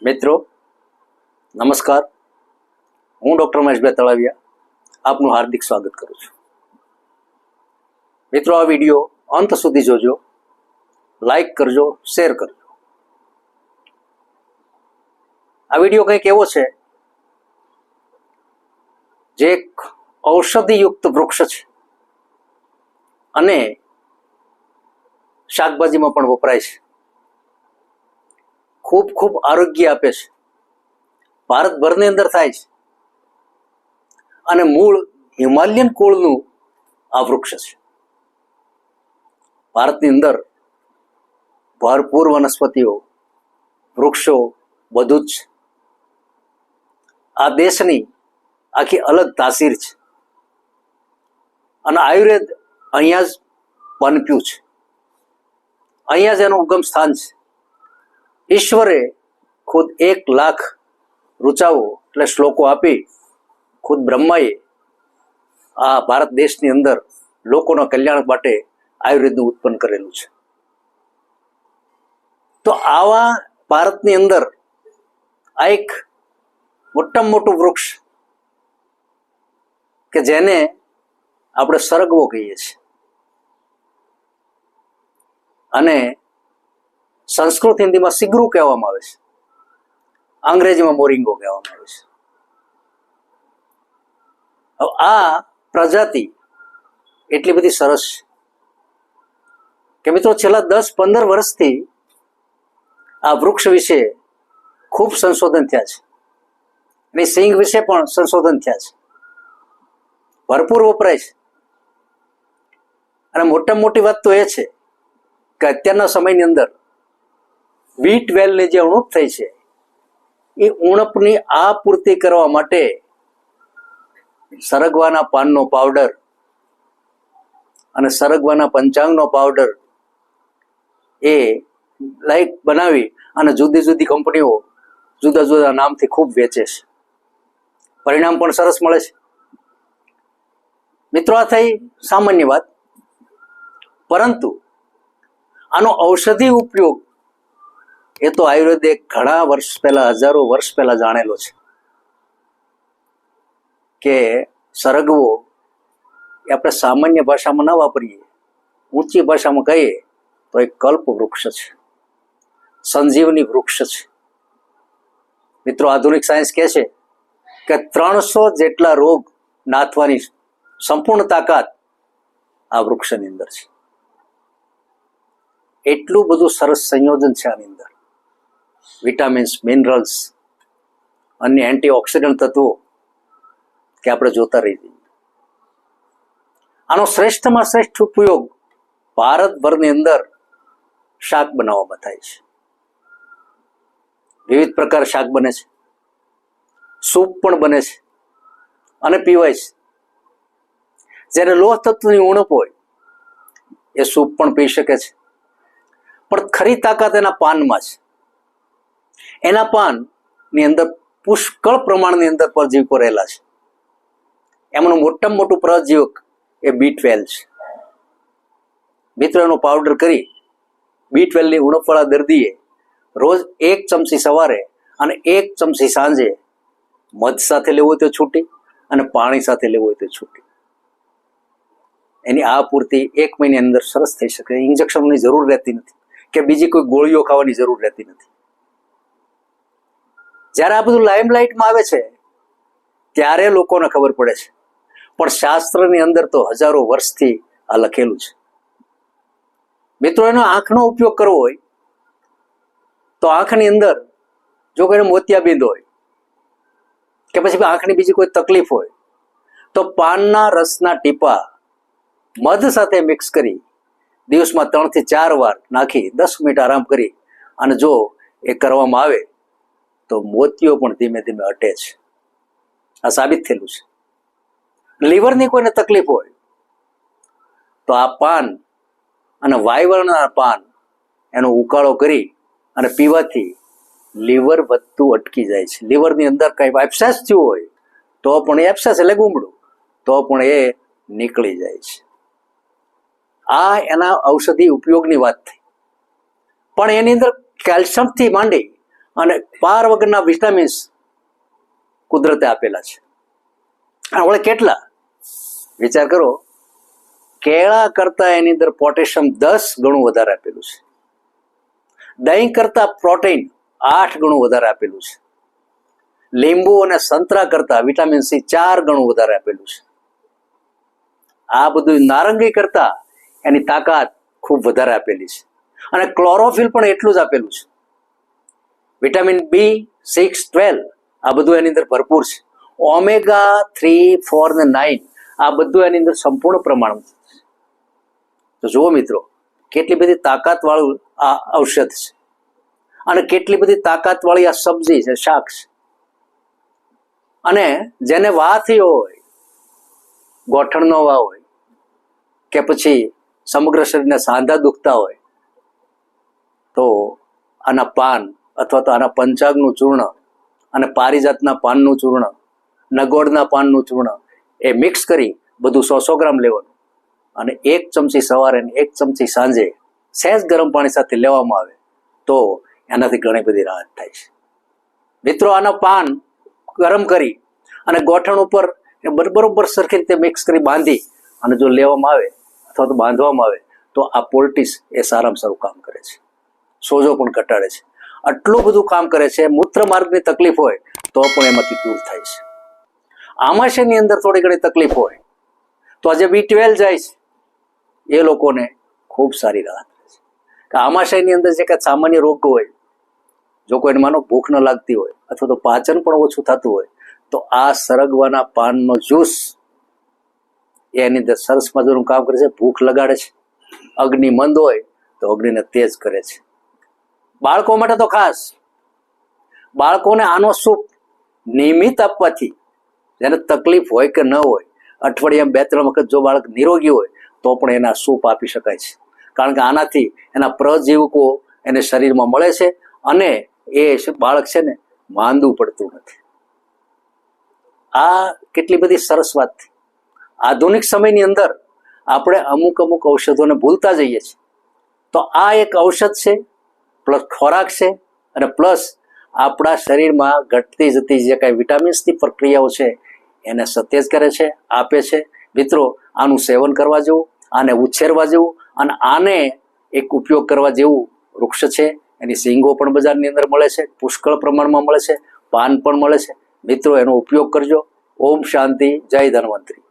મિત્રો નમસ્કાર, હું ડૉક્ટર મહેશભાઈ તળાવિયા આપનું હાર્દિક સ્વાગત કરું છું. મિત્રો, આ વિડીયો અંત સુધી જોજો, લાઈક કરજો, શેર કરજો. આ વિડીયો કંઈક એવો છે જે એક ઔષધિયુક્ત વૃક્ષ છે અને શાકભાજીમાં પણ વપરાય છે. ખૂબ ખૂબ આરોગ્ય આપે છે. ભારતભરની અંદર થાય છે અને મૂળ હિમાલયન કુળનું આ વૃક્ષ છે. ભારતની અંદર ભરપૂર વનસ્પતિઓ, વૃક્ષો બધું જ છે. આ દેશની આખી અલગ તાસીર છે અને આયુર્વેદ અહીંયા જ પનપ્યું છે, અહીંયા જ એનું ઉગમ સ્થાન છે. ઈશ્વરે ખુદ 1 લાખ ઋચાઓ એટલે શ્લોકો આપી ખુદ બ્રહ્માએ આ ભારત દેશની અંદર લોકોના કલ્યાણ માટે આયુર્વેદનું ઉત્પન્ન કરેલું છે. તો આવા ભારતની અંદર આ એક મોટામાં મોટું વૃક્ષ કે જેને આપણે સરગવો કહીએ છીએ અને સંસ્કૃત હિન્દીમાં સિગરૂ કહેવામાં આવે છે, અંગ્રેજીમાં મોરિંગો કહેવામાં આવે છે. હવે આ પ્રજાતિ એટલી બધી સરસ છે કે મિત્રો છેલ્લા 10-15 વર્ષથી આ વૃક્ષ વિશે ખૂબ સંશોધન થયા છે અને સિંગ વિશે પણ સંશોધન થયા છે. ભરપૂર વપરાય છે અને મોટી વાત તો એ છે કે અત્યારના સમયની અંદર B12 ની જે ઉણપ થઈ છે એ ઉણપની આ પૂર્તિ કરવા માટે સરગવાના પાનનો પાવડર અને સરગવાના પંચાંગનો પાવડર એ બનાવી અને જુદી જુદી કંપનીઓ જુદા જુદા નામથી ખૂબ વેચે છે. પરિણામ પણ સરસ મળે છે. મિત્રો, આ થઈ સામાન્ય વાત, પરંતુ આનો ઔષધિ ઉપયોગ એ તો આયુર્વેદે ઘણા વર્ષ પહેલા, હજારો વર્ષ પહેલા જાણેલો છે કે સરગવો એ આપણે સામાન્ય ભાષામાં ન વાપરીએ, ઊંચી ભાષામાં કહીએ તો એક કલ્પ વૃક્ષ છે, સંજીવની વૃક્ષ છે. મિત્રો, આધુનિક સાયન્સ કહે છે કે 300 જેટલા રોગ નાથવાની સંપૂર્ણ તાકાત આ વૃક્ષની અંદર છે. એટલું બધું સરસ સંયોજન છે આની અંદર. વિટામિન્સ, મિનરલ્સ, અન્ય એન્ટીઓક્સિડન્ટ તત્વો કે આપણે જોતા રહી જઈએ. આનો શ્રેષ્ઠમાં શ્રેષ્ઠ ઉપયોગ ભારતભરની અંદર શાક બનાવવામાં થાય છે. વિવિધ પ્રકાર શાક બને છે, સૂપ પણ બને છે અને પીવાય છે. જ્યારે લોહ તત્વની ઉણપ હોય એ સૂપ પણ પી શકે છે, પણ ખરી તાકાત એના પાનમાં છે. એના પાનની અંદર પુષ્કળ પ્રમાણની અંદર પરજીવકો રહેલા છે. એમનું મોટામાં મોટું પરજીવક એ B12 છે. મિત્રો, એનો પાવડર કરી B12 ની ઉણપવાળા દર્દીએ રોજ 1 ચમચી સવારે અને 1 ચમચી સાંજે મધ સાથે લેવું હોય તો છૂટી અને પાણી સાથે લેવું હોય તો છૂટી. એની આ પૂર્તિ 1 મહિનાની અંદર સરસ થઈ શકે. ઇન્જેક્શનની જરૂર રહેતી નથી કે બીજી કોઈ ગોળીઓ ખાવાની જરૂર રહેતી નથી. જ્યારે આ બધું લાઇમલાઇટમાં આવે છે ત્યારે લોકોને ખબર પડે છે, પણ શાસ્ત્રની અંદર તો હજારો વર્ષથી આ લખેલું છે. મિત્રો, એનો આંખનો ઉપયોગ કરવો હોય તો આંખની અંદર જો કોઈને મોતિયાબિંદ હોય કે પછી આંખની બીજી કોઈ તકલીફ હોય તો પાનના રસના ટીપા મધ સાથે મિક્સ કરી દિવસમાં 3 થી 4 વાર નાખી 10 મિનિટ આરામ કરી અને જો એ કરવામાં આવે તો મોતિયો પણ ધીમે ધીમે હટે છે. આ સાબિત થયેલું છે. લીવરની કોઈને તકલીફ હોય તો આ પાન અને વાયવળના પાન એનો ઉકાળો કરી અને પીવાથી લીવર વધતું અટકી જાય છે. લીવરની અંદર કંઈ એબ્સેસ થયું હોય તો પણ એબ્સેસ એટલે ગુમડું તો પણ એ નીકળી જાય છે. આ એના ઔષધિ ઉપયોગની વાત થઈ, પણ એની અંદર કેલ્શિયમથી માંડી અને પાર વગરના વિટામિન્સ કુદરતે આપેલા છે. હવે કેટલા વિચાર કરો, કેળા કરતા એની અંદર પોટેશિયમ 10 ગણું વધારે આપેલું છે. દહીં કરતા પ્રોટીન 8 ગણું વધારે આપેલું છે. લીંબુ અને સંતરા કરતા વિટામિન સી 4 ગણું વધારે આપેલું છે. આ બધું નારંગી કરતા એની તાકાત ખૂબ વધારે આપેલી છે. અને ક્લોરોફિલ પણ એટલું જ આપેલું છે. વિટામિન B6-12 આ બધું એની અંદર ભરપૂર છે. ઓમેગા 3, 4 ને 9 આ બધું એની અંદર સંપૂર્ણ પ્રમાણમાં છે. તો જુઓ મિત્રો, કેટલી બધી તાકાત વાળું આ ઔષધ છે અને કેટલી બધી તાકાત વાળી આ સબ્જી છે, શાક છે. અને જેને વા થઈ હોય, ગોઠણનો વા હોય કે પછી સમગ્ર શરીરના સાંધા દુખતા હોય, તો આના પાન અથવા તો આના પંચાંગનું ચૂર્ણ અને પારિજાતના પાનનું ચૂર્ણ, નગોળના પાનનું ચૂર્ણ એ મિક્સ કરી બધું 100 ગ્રામ લેવાનું અને 1 ચમચી સવારે અને 1 ચમચી સાંજે સહેજ ગરમ પાણી સાથે લેવામાં આવે તો એનાથી ઘણી બધી રાહત થાય છે. મિત્રો, આના પાન ગરમ કરી અને ગોઠણ ઉપર બરોબર સરખી રીતે મિક્સ કરી બાંધી અને જો લેવામાં આવે અથવા તો બાંધવામાં આવે તો આ પોલ્ટિસ એ સારામાં સારું કામ કરે છે. સોજો પણ ઘટાડે છે. આટલું બધું કામ કરે છે. મૂત્ર માર્ગની તકલીફ હોય તો પણ એમાંથી દૂર થાય છે. આમાશયની અંદર થોડી ઘણી તકલીફ હોય તો આજે B12 જાય છે, એ લોકોને ખૂબ સારી રાહત રહે છે. કે આમાશયની અંદર જે કાંઈ સામાન્ય રોગ હોય, જો કોઈને માનો ભૂખ ન લાગતી હોય અથવા તો પાચન પણ ઓછું થતું હોય તો આ સરગવાના પાનનો જ્યુસ એની અંદર સરસ મજાનું કામ કરે છે. ભૂખ લગાડે છે. અગ્નિ મંદ હોય તો અગ્નિને તેજ કરે છે. બાળકો માટે તો ખાસ, બાળકોને આનો સૂપ નિયમિત આપવાથી, જેને તકલીફ હોય કે ન હોય, અઠવાડિયામાં 2-3 વખત જો બાળક નિરોગી હોય તો પણ એના સૂપ આપી શકાય છે. કારણ કે આનાથી એના પ્રજીવકો એને શરીરમાં મળે છે અને એ બાળક છે ને માંદું પડતું નથી. આ કેટલી બધી સરસ વાત છે. આધુનિક સમયની અંદર આપણે અમુક ઔષધોને ભૂલતા જઈએ છીએ. તો આ એક ઔષધ છે, પ્લસ ખોરાક છે અને પ્લસ આપણા શરીરમાં ઘટતી જતી જે કાંઈ વિટામિન્સની પ્રક્રિયાઓ છે એને સતેજ કરે છે, આપે છે. મિત્રો, આનું સેવન કરવા જેવું, આને ઉછેરવા જેવું અને આને એક ઉપયોગ કરવા જેવું વૃક્ષ છે. એની સિંગો પણ બજારની અંદર મળે છે, પુષ્કળ પ્રમાણમાં મળે છે, પાન પણ મળે છે. મિત્રો, એનો ઉપયોગ કરજો. ઓમ શાંતિ. જય ધન્વંતરી.